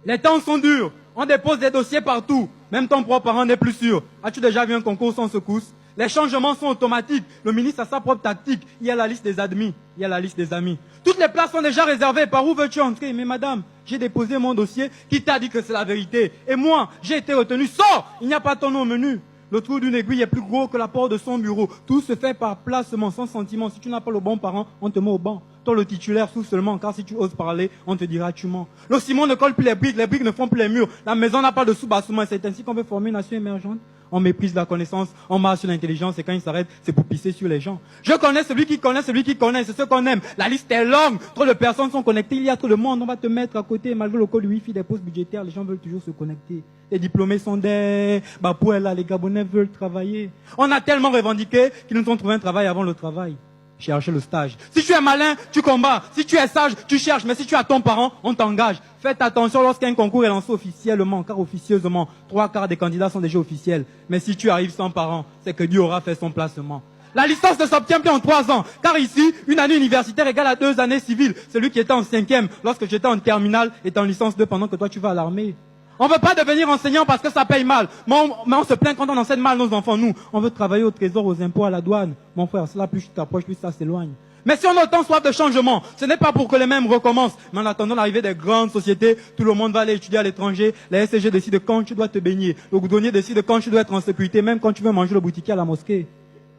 Les temps sont durs. On dépose des dossiers partout. Même ton propre parent n'est plus sûr. As-tu déjà vu un concours sans secousse? Les changements sont automatiques. Le ministre a sa propre tactique. Il y a la liste des admis. Il y a la liste des amis. Toutes les places sont déjà réservées. Par où veux-tu entrer? Mais madame, j'ai déposé mon dossier. Qui t'a dit que c'est la vérité? Et moi, j'ai été retenu. Sors! Il n'y a pas ton nom au menu. Le trou d'une aiguille est plus gros que la porte de son bureau. Tout se fait par placement, sans sentiment. Si tu n'as pas le bon parent, on te met au banc. Toi, le titulaire, souffle seulement, car si tu oses parler, on te dira tu mens. Le ciment ne colle plus les briques ne font plus les murs. La maison n'a pas de sous-bassement. C'est ainsi qu'on veut former une nation émergente. On méprise la connaissance, on marche sur l'intelligence et quand il s'arrête, c'est pour pisser sur les gens. Je connais celui qui connaît, c'est ce qu'on aime. La liste est longue, trop de personnes sont connectées, il y a trop de monde, on va te mettre à côté. Malgré le code Wi-Fi des postes budgétaires, les gens veulent toujours se connecter. Les diplômés sont des Bapouella, les Gabonais veulent travailler. On a tellement revendiqué qu'ils nous ont trouvé un travail avant le travail. Chercher le stage. Si tu es malin, tu combats. Si tu es sage, tu cherches. Mais si tu as ton parent, on t'engage. Faites attention lorsqu'un concours est lancé officiellement, car officieusement, 3/4 des candidats sont déjà officiels. Mais si tu arrives sans parent, c'est que Dieu aura fait son placement. La licence ne s'obtient plus en 3 ans, car ici, une année universitaire égale à 2 années civiles. Celui qui était en 5e, lorsque j'étais en terminale, est en licence 2 pendant que toi tu vas à l'armée. On ne veut pas devenir enseignant parce que ça paye mal. Mais on se plaint quand on enseigne mal nos enfants. Nous, on veut travailler au trésor, aux impôts, à la douane. Mon frère, cela plus tu t'approches, plus ça s'éloigne. Mais si on a autant soif de changement, ce n'est pas pour que les mêmes recommencent. Mais en attendant l'arrivée des grandes sociétés, tout le monde va aller étudier à l'étranger. La SCG décide quand tu dois te baigner. Le goudronnier décide quand tu dois être en sécurité, même quand tu veux manger le boutiquier à la mosquée.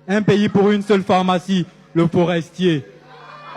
Un pays pour une seule pharmacie, le forestier.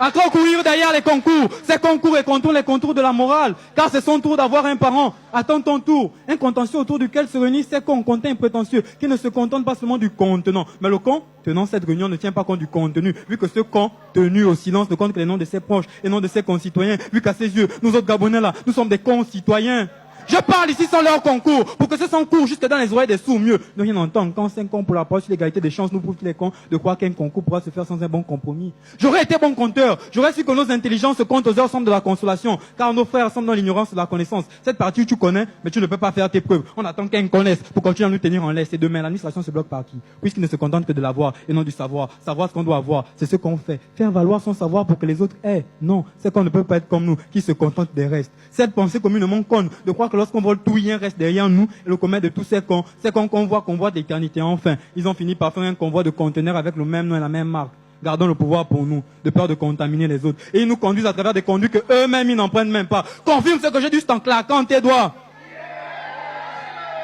À trop courir derrière les concours. Ces concours et contournent les contours de la morale. Car c'est son tour d'avoir un parent. Attends ton tour. Un contentieux autour duquel se réunissent ces cons, contents prétentieux, qui ne se contentent pas seulement du contenant. Mais le contenant, cette réunion ne tient pas compte du contenu. Vu que ce con, tenu au silence, ne compte que les noms de ses proches et non de ses concitoyens. Vu qu'à ses yeux, nous autres Gabonais là, nous sommes des concitoyens. Je parle ici sans leur concours, pour que ce son cours jusque dans les oreilles des sourds mieux. Ne rien entendre quand 5 cons pour la parole sur l'égalité des chances nous prouvent tous les cons de croire qu'un concours pourra se faire sans un bon compromis. J'aurais été bon compteur, j'aurais su que nos intelligences se comptent aux heures sombres de la consolation, car nos frères sont dans l'ignorance de la connaissance. Cette partie tu connais, mais tu ne peux pas faire tes preuves. On attend qu'un connaisse pour continuer à nous tenir en laisse. Et demain, l'administration se bloque par qui? Puisqu'il ne se contente que de l'avoir et non du savoir. Savoir ce qu'on doit avoir, c'est ce qu'on fait. Faire valoir son savoir pour que les autres aient. Non, c'est qu'on ne peut pas être comme nous, qui se contentent des restes. Cette pensée communément conne de croire que lorsqu'on vole tout, rien reste derrière nous et le commun de tous ces cons, c'est qu'on convoit d'éternité. Enfin, ils ont fini par faire un convoi de conteneurs avec le même nom et la même marque. Gardons le pouvoir pour nous, de peur de contaminer les autres. Et ils nous conduisent à travers des conduits que eux-mêmes ils n'en prennent même pas. Confirme ce que j'ai dit en claquant tes doigts.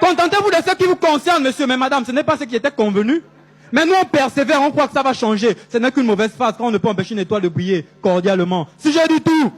Contentez-vous de ce qui vous concerne, monsieur, mais madame, ce n'est pas ce qui était convenu. Mais nous, on persévère, on croit que ça va changer. Ce n'est qu'une mauvaise phrase quand on ne peut empêcher une étoile de briller cordialement. Si j'ai du tout,